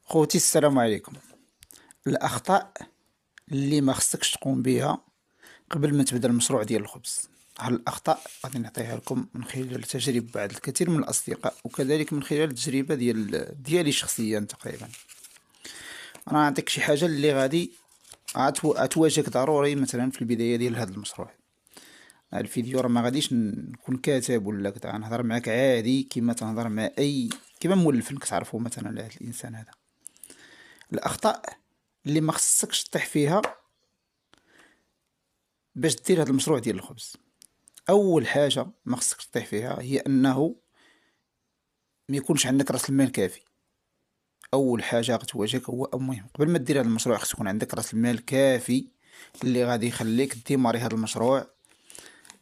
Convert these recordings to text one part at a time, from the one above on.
خوتي السلام عليكم. الأخطاء اللي ما خصكش تقوم بها قبل ما تبدا المشروع ديال الخبز. هاد الأخطاء غادي نعطيها لكم من خلال تجارب بعض الكثير من الأصدقاء، وكذلك من خلال التجربة ديالي شخصيا تقريبا. أنا نعطيك شي حاجة اللي غادي غتواجهك ضروري مثلا في البداية ديال هذا المشروع. هاد الفيديو راه ما غاديش نكون كاتب ولا كذا، غنهضر معاك عادي كيما تنهضر مع أي كيما مولف انك تعرفوا مثلا لهاد الإنسان هذا. الأخطاء اللي ما خصكش تطيح فيها باش دير هذا المشروع ديال الخبز. اول حاجه ما خصكش تطيح فيها هي انه ما يكونش عندك راس المال كافي. اول حاجه غتواجهك هو المهم قبل ما دير هذا المشروع خص يكون عندك راس المال كافي اللي غادي يخليك ديماري هذا المشروع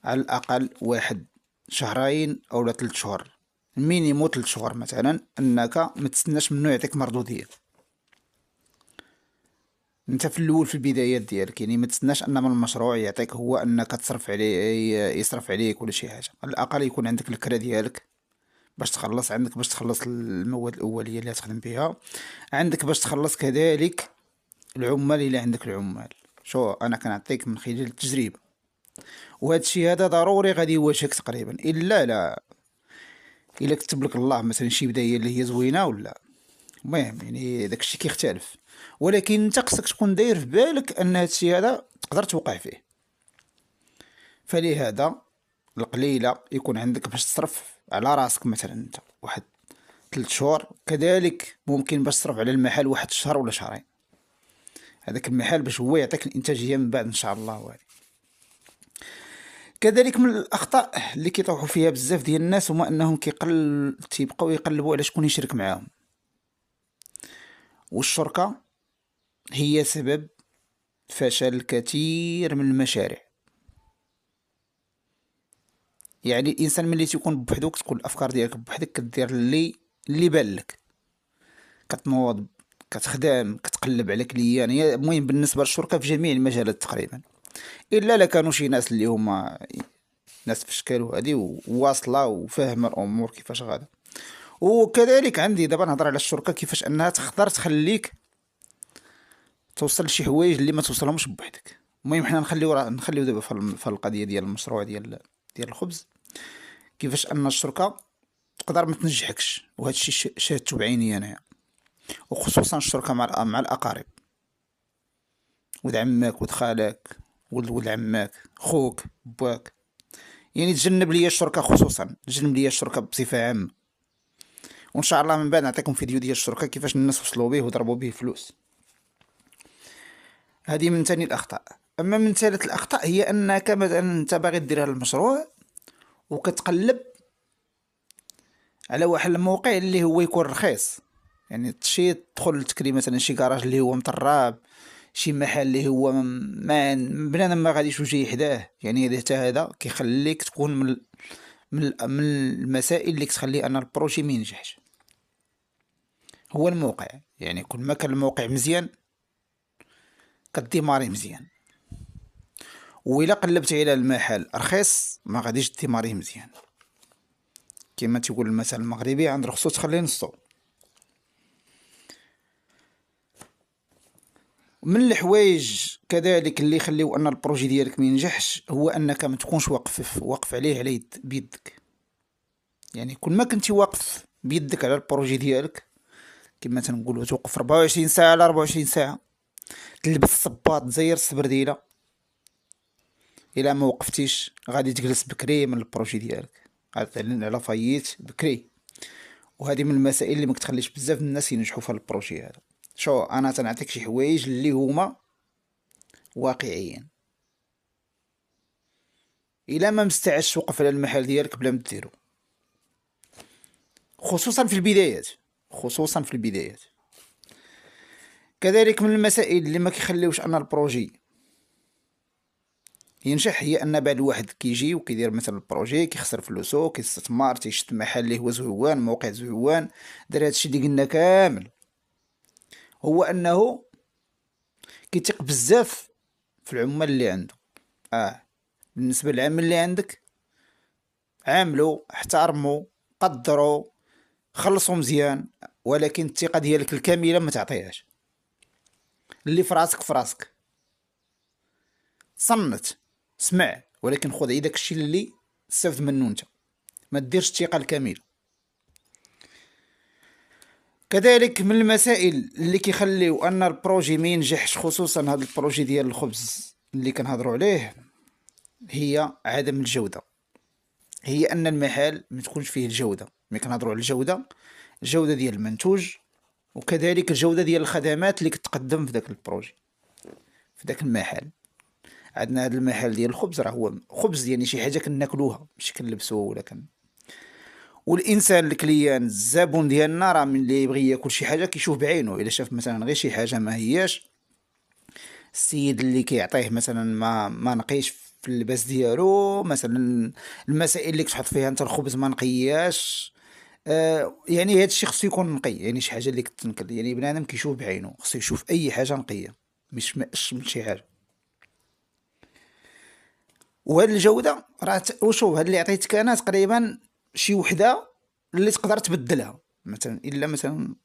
على الاقل واحد شهرين او 3 شهور، مينيمو 3 شهور مثلا، انك ما تستناش منه يعطيك مردوديه. انت في الاول في البدايات ديالك يعني ما تستناش ان من المشروع يعطيك هو انك تصرف عليه، يصرف عليك ولا شي حاجه. على الاقل يكون عندك الكرا ديالك باش تخلص، عندك باش تخلص المواد الاوليه اللي تخدم بها، عندك باش تخلص كذلك العمال اللي عندك العمال. شو انا كنعطيك من خلال التجربه، وهذا الشيء هذا ضروري غادي يواجهك تقريبا، الا لا الا كتب لك الله مثلا شي بدايه اللي هي زوينه ولا. المهم يعني داك الشيء كيختلف، ولكن انت خصك تكون داير في بالك ان هذا الشيء هذا تقدر توقع فيه. فلهذا القليله يكون عندك باش تصرف على راسك مثلا انت واحد 3 شهور، كذلك ممكن باش تصرف على المحل واحد الشهر ولا شهرين، هذاك المحل باش هو يعطيك الانتاجيه من بعد ان شاء الله. وهذه كذلك من الاخطاء اللي كيطيحوا فيها بزاف ديال الناس هما انهم تيبقاو يقلبوا على شكون يشرك معاهم، والشركه هي سبب فشل الكثير من المشاريع. يعني الانسان ملي تيكون بوحدو كتكون الافكار ديالك بوحدك، كدير اللي بان لك، كتنوض، كتخدم، كتقلب على كليان. هي المهم بالنسبه للشركه في جميع المجالات تقريبا، الا لا كانوا شي ناس اللي هما ناس في الشكل وهادي وواصله وفاهمه الامور كيفاش غادا. وكذلك عندي دابا نهضر على الشركه كيفاش انها تقدر تخليك توصل لشي حوايج اللي ما توصلهمش بوحدك. المهم حنا نخليو دابا في القضيه ديال المشروع ديال الخبز، كيفاش ان الشركه تقدر ما تنجحكش. وهذا الشيء شاهدته بعيني انايا، وخصوصا الشركه مع الاقارب، ولد عمك، ولد خالك، ولد عمك، خوك، باك. يعني تجنب ليا الشركه، خصوصا تجنب ليا الشركه بصفه عامه. وان شاء الله من بعد نعطيكم فيديو ديال الشركه كيفاش الناس وصلوا به وضربوا به فلوس. هذه من ثاني الاخطاء. اما من ثالث الاخطاء هي انك مثلا انت باغي دير هذا المشروع وكتقلب على واحد الموقع اللي هو يكون رخيص. يعني شي تدخل تكري مثلا شي كراج اللي هو مطراب، شي محل اللي هو ما بنادم ما غاديش يجي حداه. يعني هذا حتى هذا كيخليك تكون من المسائل اللي كتخلي ان البروجي ما ينجحش. هو الموقع، يعني كل ما كان الموقع مزيان كديماري مزيان، وإلا قلبتي على المحل رخيص ما غاديش ديماري مزيان. كما تيقول المثل المغربي، عند رخصو تخليه نصو. من الحوايج كذلك اللي يخليو ان البروجي ديالك ما ينجحش هو انك ما تكونش واقف عليه على بيدك. يعني كل ما كنتي واقف بيدك على البروجي ديالك، كما تنقولوا توقف 24 ساعه على 24 ساعه، تلبس الصباط تزير السبرديله، الا ما وقفتيش غادي تجلس بكري من البروجي ديالك، غتعلن على فايت بكري. وهذه من المسائل اللي ما كتخليش بزاف من الناس ينجحوا في البروجي هذا. شو انا تنعطيك شي حوايج اللي هما واقعيين. الا ما مستعدش توقف على المحل ديالك بلا ما ديرو، خصوصا في البدايات، خصوصا في البدايات. كذلك من المسائل اللي ما كيخليوش ان البروجي ينجح هي ان بعد الواحد كيجي وكيدير مثلا البروجي، كيخسر فلوسو، كيستثمر، تيشد محل اللي هو زويوان، موقع زويوان، دار هادشي اللي قلنا كامل، هو انه كيثيق بزاف في العمال اللي عنده. بالنسبه للعامل اللي عندك، عاملو، احترمو، قدرو، خلصو مزيان، ولكن الثقه ديالك الكامله ما تعطيهاش. اللي في راسك في راسك، صنت، سمع، ولكن خذ غير داك الشيء اللي تستافد منه انت، ما ديرش الثقه الكامله. كذلك من المسائل اللي كيخليو ان البروجي ما ينجحش، خصوصا هذا البروجي ديال الخبز اللي كنهضروا عليه، هي عدم الجوده. هي ان المحل ما تكونش فيه الجوده. ملي كنهضروا على الجوده، الجوده ديال المنتوج، وكذلك الجوده ديال الخدمات اللي كتقدم في داك البروجي، في داك المحل. عندنا هذا المحل ديال الخبز، راه هو خبز يعني شي حاجه كناكلوها ماشي كنلبسوها ولا والانسان الكليان الزبون ديالنا راه من اللي يبغي ياكل شي حاجه كيشوف بعينه. الا شاف مثلا غير شي حاجه ما هياش، السيد اللي كيعطيه مثلا ما نقيش في اللباس ديالو مثلا، المسائل اللي كتحط فيها انت الخبز ما نقياش، يعني هذا الشيء خصو يكون نقي. يعني شي حاجه اللي كتنكر، يعني بنادم كيشوف بعينه، خصو يشوف اي حاجه نقيه، مش ماش من شي حاجه. وهاد الجوده راه وشوف هاد اللي عطيتك انا تقريبا شي وحده اللي تقدر تبدلها مثلا، الا مثلا.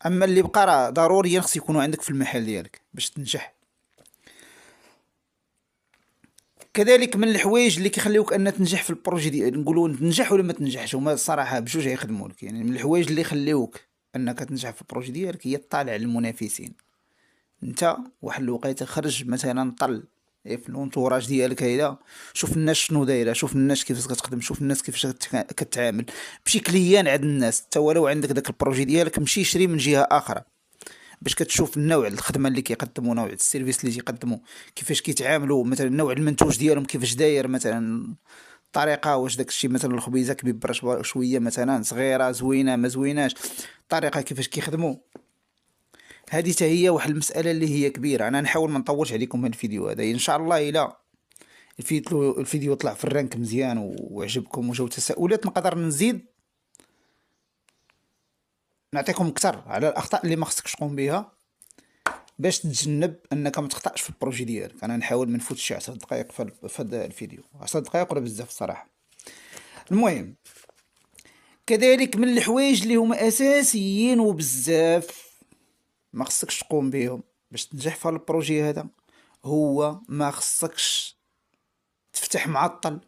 اما اللي بقى راه ضروريا خص يكونوا عندك في المحل ديالك باش تنجح. كذلك من الحوايج اللي كيخليوك ان تنجح في البروجي ديال، نقولوا تنجح ولا ما تنجحش، هما الصراحه بجوج يخدموا لك. يعني من الحوايج اللي يخليوك انك تنجح في البروجي ديالك هي تطالع على المنافسين. انت واحد الوقيته خرج مثلا طل في الانتوراج ديالك هيدا، شوف الناس شنو دايره، شوف الناس كيفاش كتخدم، شوف الناس كيفاش كتعامل. مشي كليان عند الناس، حتى ولو عندك داك البروجي ديالك مشي شري من جهه اخرى، باش كتشوف النوع الخدمه اللي كيقدموا، نوع السيرفيس اللي تيقدموا، كيفاش كيتعاملوا، مثلا نوع المنتوج ديالهم كيفاش داير مثلا، الطريقه واش داك الشيء مثلا الخبيزه كبيبره شويه مثلا صغيره زوينه ما زويناش، الطريقه كيفاش كيخدموا. هذه حتى هي واحد المساله اللي هي كبيره. انا نحاول ما نطولش عليكم هذا الفيديو هذا، ان شاء الله الى الفيديو طلع في الرانك مزيان وعجبكم وجاو تساؤلات، نقدر نزيد نعطيكم اكثر على الاخطاء اللي ما خصكش تقوم بها باش تتجنب انك ما تخطاش في البروجي ديالك. انا نحاول ما نفوتش 10 دقائق في هذا الفيديو، 10 دقائق ولا بزاف الصراحه. المهم كذلك من الحوايج اللي هما اساسيين وبزاف ما خصكش تقوم بهم باش تنجح في البروجي هذا، هو ما خصكش تفتح معطل،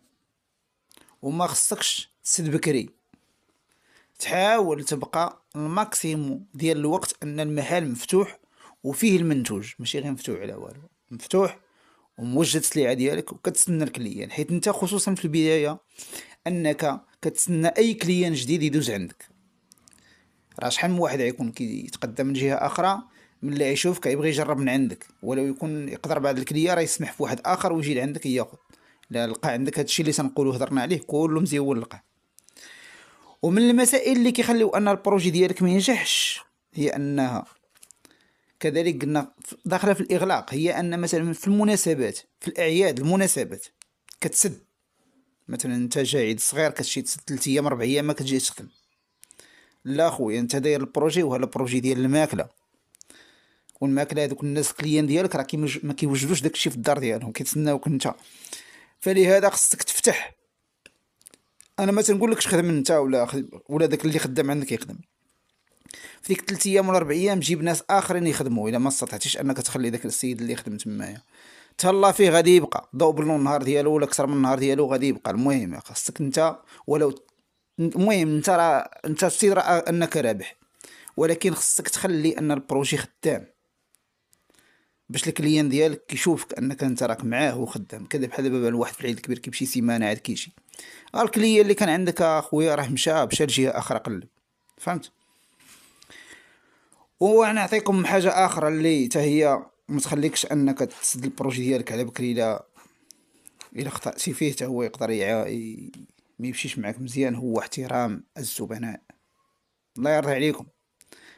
وما خصكش تسد بكري. تحاول تبقى الماكسيموم ديال الوقت ان المحل مفتوح وفيه المنتوج، ماشي غير مفتوح على والو، مفتوح وموجد السلعه ديالك وكتسنى الكليان. حيت انت خصوصا في البدايه انك كتسنى اي كليان جديد يدوز عندك. راه شحال من واحد غيكون كيتقدم من جهه اخرى، من اللي يشوفك يبغي يجرب من عندك، ولو يكون يقدر بعد الكليان راه يسمح في واحد اخر ويجي لعندك ياخذ. لا لقى عندك هادشي اللي تنقولوا هضرنا عليه كله مزيون لقاه. ومن المسائل اللي كيخليو ان البروجي ديالك ما ينجحش هي انها كذلك قلنا داخله في الاغلاق، هي ان مثلا في المناسبات، في الاعياد المناسبات كتسد. مثلا انت جاي عيد صغير كتمشي تسد 3 ايام 4 ايام ما كتجيش تخدم. لا خويا انت داير البروجي وهذا البروجي ديال الماكله، والماكله هذوك الناس كليان ديالك راه ما كيوجدوش داكشي في الدار ديالهم، كيتسناوك انت. فلهذا خصك تفتح. انا ما تنقولكش خدم انت ولا داك اللي خدام عندك يخدم في ديك 3 ايام ولا 4 ايام، جيب ناس اخرين يخدموا. الا ما استطعتيش انك تخلي داك السيد اللي يخدم تمايا، تهلا فيه غادي يبقى ضوء بالنور النهار ديالو ولا اكثر من النهار ديالو غادي يبقى. المهم خاصك انت ولو، المهم انت راه انت السيد راه انك رابح، ولكن خصك تخلي ان البروجي خدام باش الكليان ديالك كيشوفك انك انت راك معاه وخدام. كذا بحال دابا الواحد في العيد الكبير كيمشي سيمانه عاد كيجي، الكليان اللي كان عندك اخويا راه مشى لجهه اخرى قلب. فهمت؟ ونعطيكم حاجه اخرى اللي حتى هي ما تخليكش انك تسد البروجي ديالك على بكري. الا خطأتي فيه حتى هو يقدر ما يمشيش معك مزيان، هو احترام الزبناء. الله يرضي عليكم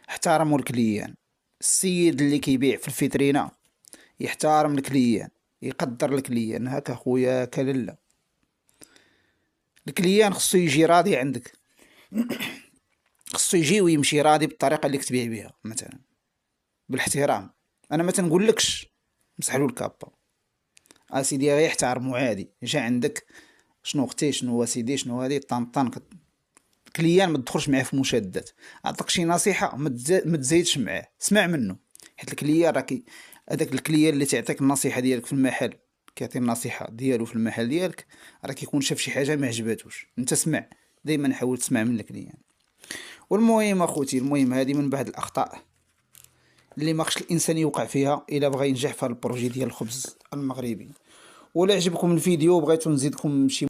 احترموا الكليان. السيد اللي كيبيع في الفيترينا يحترم الكليان، يقدر الكليان. هكا خويا كلله، الكليان خصو يجي راضي عندك، خصو يجي ويمشي راضي بالطريقه اللي كتبيع بها مثلا، بالاحترام. انا ما تنقولكش مسحلو الكابا، اسيدي غير يحترمو عادي. جا عندك شنو اختي شنو سيدي شنو هادي طنطن كليان ما تدخلش معاه في مشادات. اعطيك شي نصيحه، ما تزايدش معاه، اسمع منه. حيت الكليان راكي، هذاك الكليان اللي تعطيك النصيحه ديالك في المحل، كيعطي النصيحه ديالو في المحل ديالك، راه كيكون شاف شي حاجه ما عجباتوش. انت اسمع، دائما حاول تسمع من الكليان. والمهم اخوتي، المهم هذه من بعض الاخطاء اللي ما خصش الانسان يوقع فيها الا بغى ينجح في هذا البروجي ديال الخبز المغربي. ولا عجبكم الفيديو وبغيتو نزيدكم شي